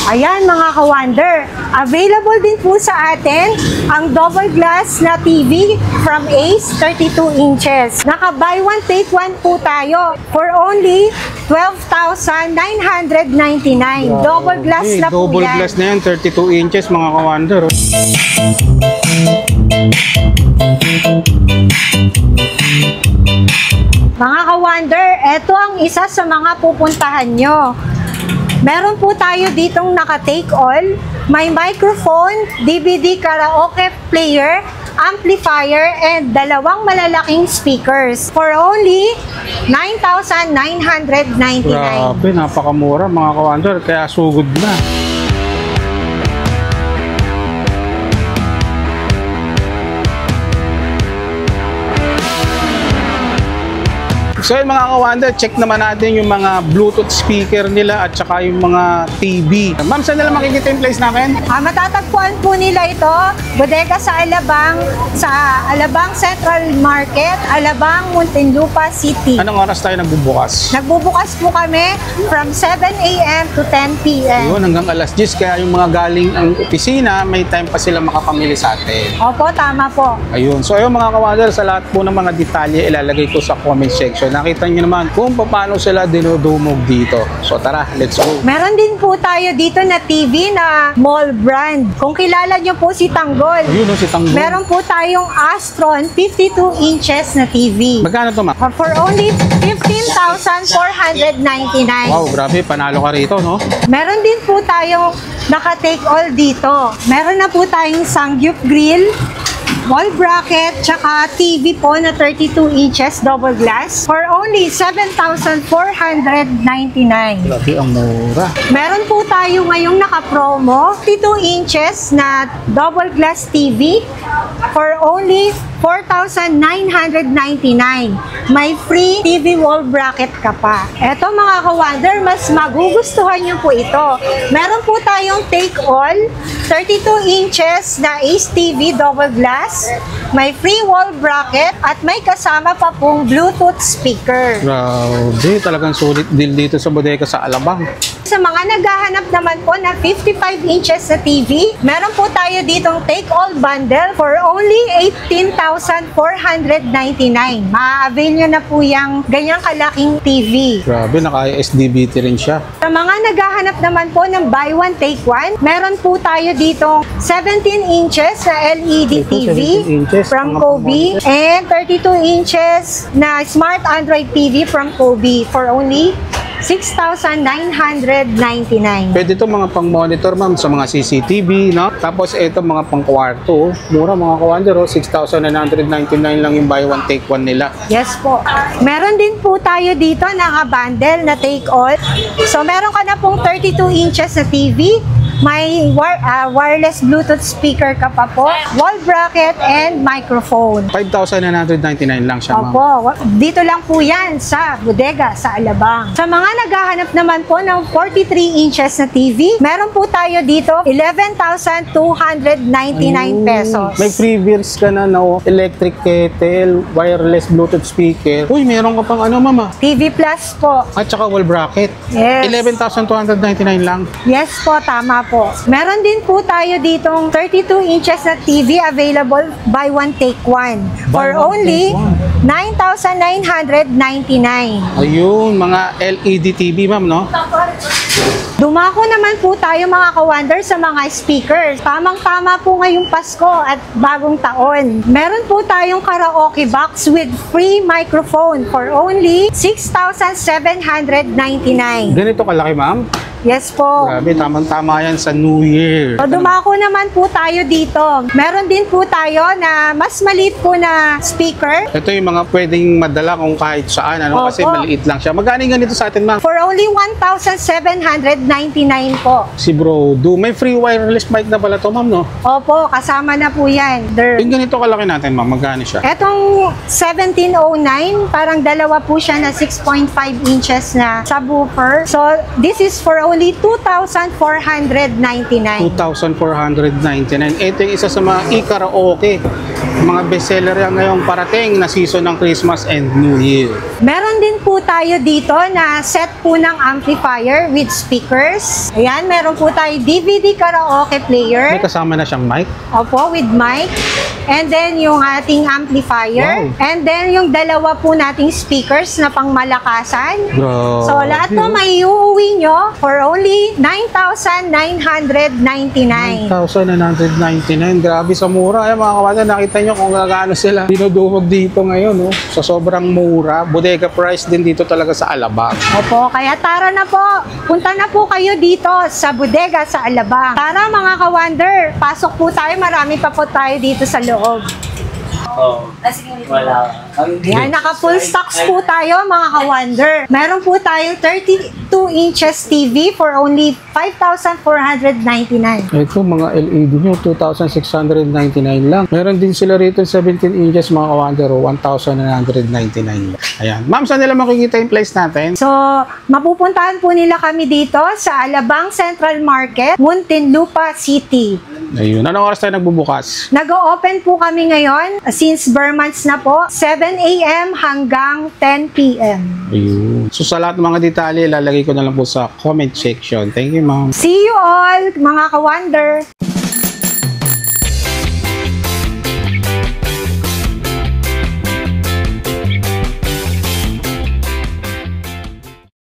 Ayan mga ka-wonder, available din po sa atin ang double glass na TV from Ace 32 inches. Naka buy one take one po tayo for only 12,999. Double glass na po double yan. glass na yan, 32 inches mga ka-wonder. Mga ka-wonder, ito ang isa sa mga pupuntahan nyo. Meron po tayo ditong naka-take all. May microphone, DVD karaoke player, amplifier, and dalawang malalaking speakers for only 9,999. Grabe, napakamura mga ka-wonder, kaya sugod na. So yung mga ka-wonder, check naman natin yung mga Bluetooth speaker nila at saka yung mga TV. Ma'am, saan nila makikita yung place namin? Matatagpuan po nila ito, bodega sa Alabang Central Market, Alabang, Muntinlupa City. Anong oras tayo nagbubukas? Nagbubukas po kami from 7 a.m. to 10 p.m. Yun, hanggang alas 10, kaya yung mga galing ang opisina, may time pa sila makapamili sa atin. Opo, tama po. Ayun. So ayun mga ka-wonder, sa lahat po ng mga detalye, ilalagay ko sa comment section. Nakita nyo naman kung paano sila dinudumog dito. So tara, let's go. Meron din po tayo dito na TV na mall brand. Kung kilala nyo po si Tanggol. Ayun, si Tanggol. Meron po tayong Astron 52 inches na TV. Magkano to, ma'am? For only 15,499. Wow, grabe. Panalo ka rito, no? Meron din po tayong naka-take all dito. Meron na po tayong Sangyup grill, wall bracket, tsaka TV po na 32 inches double glass for only 7,499. Grabe, ang mura. Meron po tayo ngayong naka-promo 32 inches na double glass TV for only 4,999. May free TV wall bracket ka pa. Eto mga ka-wonder, mas magugustuhan nyo po ito. Meron po tayong take all 32 inches na Ace TV double glass. May free wall bracket at may kasama pa pong Bluetooth speaker. Grabe, talagang sulit deal dito sa bodega sa Alabang. Sa mga naghahanap naman po na 55 inches na TV, meron po tayo ditong take all bundle for only 18,499. Ma-avail nyo na po yung ganyang kalaking TV. Grabe, naka-SDBT rin siya. Sa mga naghahanap naman po ng buy one take one, meron po tayo ditong 17 inches na LED TV 17 inches, from mga Kobe and 32 inches na Smart Android TV from Kobe for only 6,999. Pwede ito mga pang-monitor, ma'am, sa mga CCTV, no? Tapos ito mga pang-kwarto. Mura mga ka-wonder, 6,999 lang yung buy one take one nila. Yes po. Meron din po tayo dito na bundle na take all. So meron ka na pong 32 inches na TV. May wireless Bluetooth speaker ka pa po, wall bracket, and microphone. 5,999 lang siya, ma'am. Opo, dito lang po yan sa bodega sa Alabang. Sa mga naghahanap naman po ng 43 inches na TV, meron po tayo dito 11,299 pesos. May free beers ka na, no? Electric kettle, wireless Bluetooth speaker. Uy, meron ka pang ano, mama? TV Plus po. At saka wall bracket. Yes. 11,299 lang. Yes po, tama po. Meron din po tayo ditong 32 inches na TV available buy one take one for Buy one, only take one. 9,999. Ayun, mga LED TV, ma'am, no? Dumako naman po tayo mga ka-wonder sa mga speakers. Tamang-tama po ngayong Pasko at bagong taon. Meron po tayong karaoke box with free microphone for only 6,799. Ganito kalaki, ma'am? Yes po. Grabe, tamang-tama yan sa New Year. So, dumako naman po tayo dito. Meron din po tayo na mas maliit po na speaker. Ito yung mga pwedeng madala kung kahit saan, ano? Kasi Opo. maliit lang siya. Magkano yung ganito sa atin, ma'am? For only 1,799 po. Si Bro Do. May free wireless mic na pala to, ma'am, no? Opo, kasama na po yan. Yung ganito kalaki natin, ma'am, magkano siya? Etong 1709, parang dalawa po siya na 6.5 inches na subwoofer. So, this is for only only 2,499. 2,499. Ito yung isa sa mga i-karaoke. Mga bestseller yan ngayong parating na season ng Christmas and New Year. Meron din po tayo dito na set po ng amplifier with speakers. Ayan, meron po tayo DVD karaoke May player. kasama na siyang mic. Opo, with mic. And then yung ating amplifier. Wow. And then yung dalawa po nating speakers na pangmalakasan. Bro. So lahat po may iuuwi nyo for only 9,999. 9,999. Grabe sa mura. Ay, mga kawander, nakita nyo kung gaano sila dinudumog dito ngayon. No? Sa sobrang mura. Bodega price din dito talaga sa Alabang. Opo, kaya tara na po. Punta na po kayo dito sa bodega sa Alabang. Tara mga ka-wonder, pasok po tayo. Marami pa po tayo dito sa loob. Oo. Wala. Yan, naka-full stocks po tayo mga ka-wonder. Meron po tayong 32 inches TV for only 5,499. Ito, mga LED nyo, 2,699 lang. Meron din sila rito 17 inches, mga kawander, 1,999. Ayan. Ma'am, saan nila makikita yung place natin? So, mapupuntahan po nila kami dito sa Alabang Central Market, Muntinlupa City. Ayun. Anong oras tayo nagbubukas? Nag-o-open po kami ngayon since bare months na po, 7 a.m. hanggang 10 p.m. Ayun. So, sa lahat ng mga detalye, lalagay ko na lang po sa comment section. Thank you, ma'am. See you all, mga ka-wonder!